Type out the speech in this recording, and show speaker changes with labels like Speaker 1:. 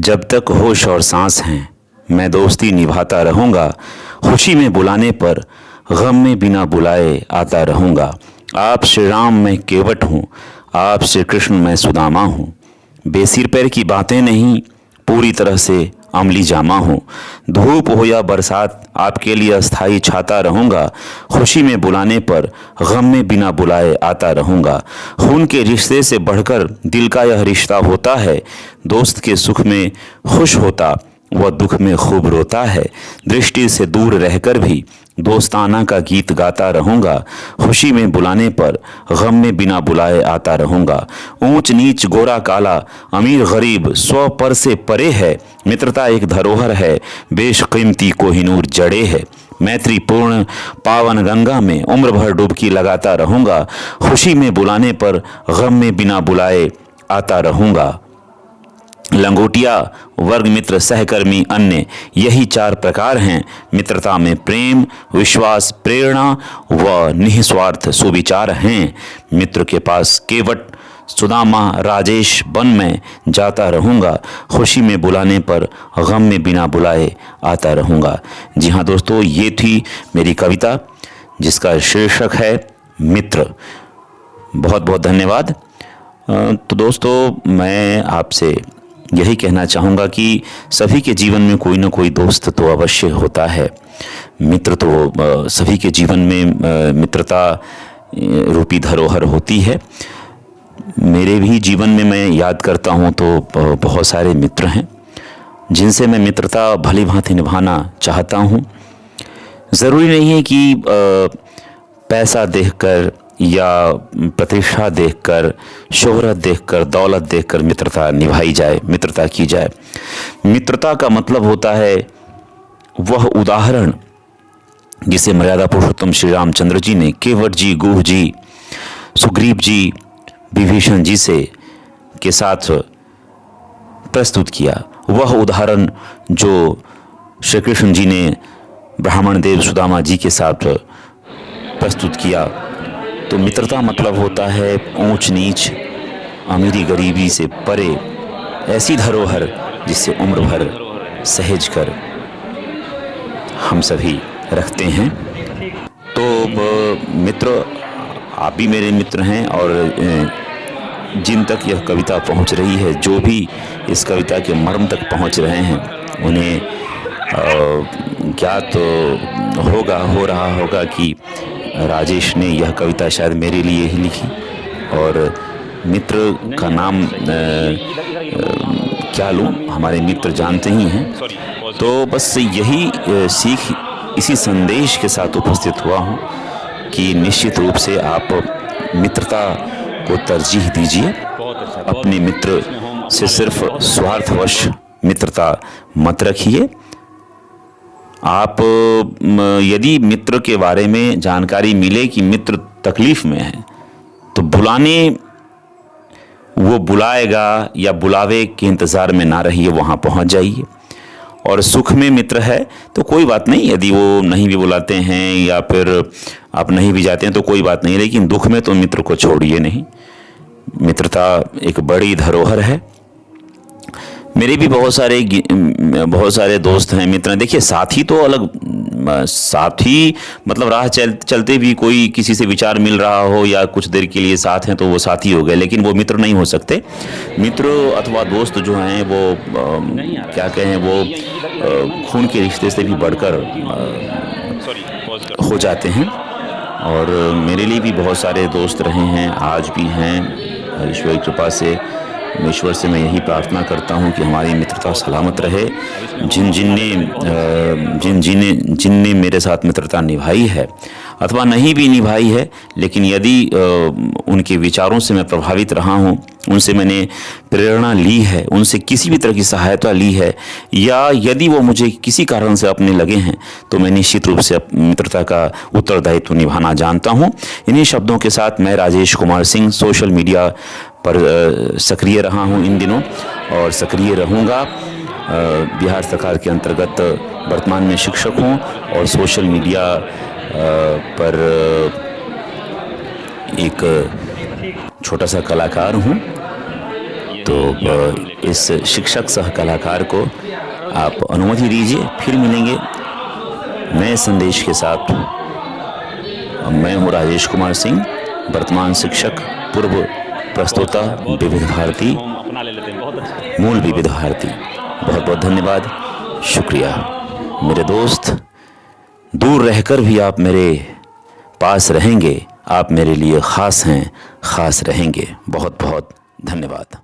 Speaker 1: जब तक होश और सांस हैं मैं दोस्ती निभाता रहूँगा। खुशी में बुलाने पर गम में बिना बुलाए आता रहूँगा। आप श्री राम मैं केवट हूँ, आप श्री कृष्ण मैं सुदामा हूँ। बेसिर पैर की बातें नहीं, पूरी तरह से अमली जामा हूँ। धूप हो या बरसात आपके लिए अस्थाई छाता रहूँगा। खुशी में बुलाने पर गम में बिना बुलाए आता रहूँगा। खून के रिश्ते से बढ़कर दिल का यह रिश्ता होता है। दोस्त के सुख में खुश होता वह दुख में खूब रोता है। दृष्टि से दूर रहकर भी दोस्ताना का गीत गाता रहूँगा। खुशी में बुलाने पर गम में बिना बुलाए आता रहूँगा। ऊंच नीच गोरा काला अमीर गरीब स्व पर से परे है। मित्रता एक धरोहर है, बेशकीमती कोहिनूर जड़े है। मैत्रीपूर्ण पावन गंगा में उम्र भर डुबकी लगाता रहूँगा। खुशी में बुलाने पर गम में बिना बुलाए आता रहूँगा। लंगोटिया वर्ग मित्र सहकर्मी अन्य यही 4 प्रकार हैं। मित्रता में प्रेम विश्वास प्रेरणा व निस्वार्थ सुविचार हैं। मित्र के पास केवट सुदामा राजेश बन मैं जाता रहूँगा। खुशी में बुलाने पर गम में बिना बुलाए आता रहूँगा। जी हाँ दोस्तों, ये थी मेरी कविता जिसका शीर्षक है मित्र। बहुत बहुत धन्यवाद। तो दोस्तों, मैं आपसे यही कहना चाहूँगा कि सभी के जीवन में कोई ना कोई दोस्त तो अवश्य होता है। मित्र तो सभी के जीवन में मित्रता रूपी धरोहर होती है। मेरे भी जीवन में मैं याद करता हूँ तो बहुत सारे मित्र हैं जिनसे मैं मित्रता भली भांति निभाना चाहता हूँ। ज़रूरी नहीं है कि पैसा देखकर या प्रतिष्ठा देखकर, शोहरत देखकर, दौलत देखकर मित्रता निभाई जाए, मित्रता की जाए। मित्रता का मतलब होता है वह उदाहरण जिसे मर्यादा पुरुषोत्तम श्री रामचंद्र जी ने केवट जी, गुह जी, सुग्रीव जी, विभीषण जी से के साथ प्रस्तुत किया। वह उदाहरण जो श्री कृष्ण जी ने ब्राह्मण देव सुदामा जी के साथ प्रस्तुत किया। तो मित्रता मतलब होता है ऊंच नीच अमीरी गरीबी से परे ऐसी धरोहर जिससे उम्र भर सहेज कर हम सभी रखते हैं। तो मित्र, आप भी मेरे मित्र हैं और जिन तक यह कविता पहुंच रही है, जो भी इस कविता के मर्म तक पहुंच रहे हैं, उन्हें ज्ञात हो रहा होगा कि राजेश ने यह कविता शायद मेरे लिए ही लिखी। और मित्र का नाम क्या लूँ, हमारे मित्र जानते ही हैं। तो बस यही सीख, इसी संदेश के साथ उपस्थित हुआ हूँ कि निश्चित रूप से आप मित्रता को तरजीह दीजिए। अपने मित्र से सिर्फ स्वार्थवश मित्रता मत रखिए। आप यदि मित्र के बारे में जानकारी मिले कि मित्र तकलीफ में है तो वो बुलाएगा या बुलावे के इंतज़ार में ना रहिए, वहाँ पहुँच जाइए। और सुख में मित्र है तो कोई बात नहीं, यदि वो नहीं भी बुलाते हैं या फिर आप नहीं भी जाते हैं तो कोई बात नहीं, लेकिन दुख में तो मित्र को छोड़िए नहीं। मित्रता एक बड़ी धरोहर है। मेरे भी बहुत सारे दोस्त हैं, मित्र हैं। देखिए, साथी तो अलग, साथी मतलब राह चलते भी कोई किसी से विचार मिल रहा हो या कुछ देर के लिए साथ हैं तो वो साथी हो गए, लेकिन वो मित्र नहीं हो सकते। मित्र अथवा दोस्त जो हैं वो क्या कहें, वो खून के रिश्ते से भी बढ़कर हो जाते हैं। और मेरे लिए भी बहुत सारे दोस्त रहे हैं, आज भी हैं। ईश्वर की कृपा से, ईश्वर से मैं यही प्रार्थना करता हूँ कि हमारी मित्रता सलामत रहे। जिनने मेरे साथ मित्रता निभाई है अथवा नहीं भी निभाई है, लेकिन यदि उनके विचारों से मैं प्रभावित रहा हूँ, उनसे मैंने प्रेरणा ली है, उनसे किसी भी तरह की सहायता ली है, या यदि वो मुझे किसी कारण से अपने लगे हैं, तो मैं निश्चित रूप से मित्रता का उत्तरदायित्व निभाना जानता हूँ। इन्हीं शब्दों के साथ मैं राजेश कुमार सिंह सोशल मीडिया पर सक्रिय रहा हूँ इन दिनों और सक्रिय रहूँगा। बिहार सरकार के अंतर्गत वर्तमान में शिक्षक हूँ और सोशल मीडिया पर एक छोटा सा कलाकार हूँ। तो इस शिक्षक सह कलाकार को आप अनुमति दीजिए, फिर मिलेंगे नए संदेश के साथ। मैं हूँ राजेश कुमार सिंह, वर्तमान शिक्षक, पूर्व प्रस्तोता, विविध भारती, मूल विविध भारती। बहुत बहुत धन्यवाद, शुक्रिया। मेरे दोस्त, दूर रहकर भी आप मेरे पास रहेंगे, आप मेरे लिए ख़ास हैं, ख़ास रहेंगे। बहुत बहुत धन्यवाद।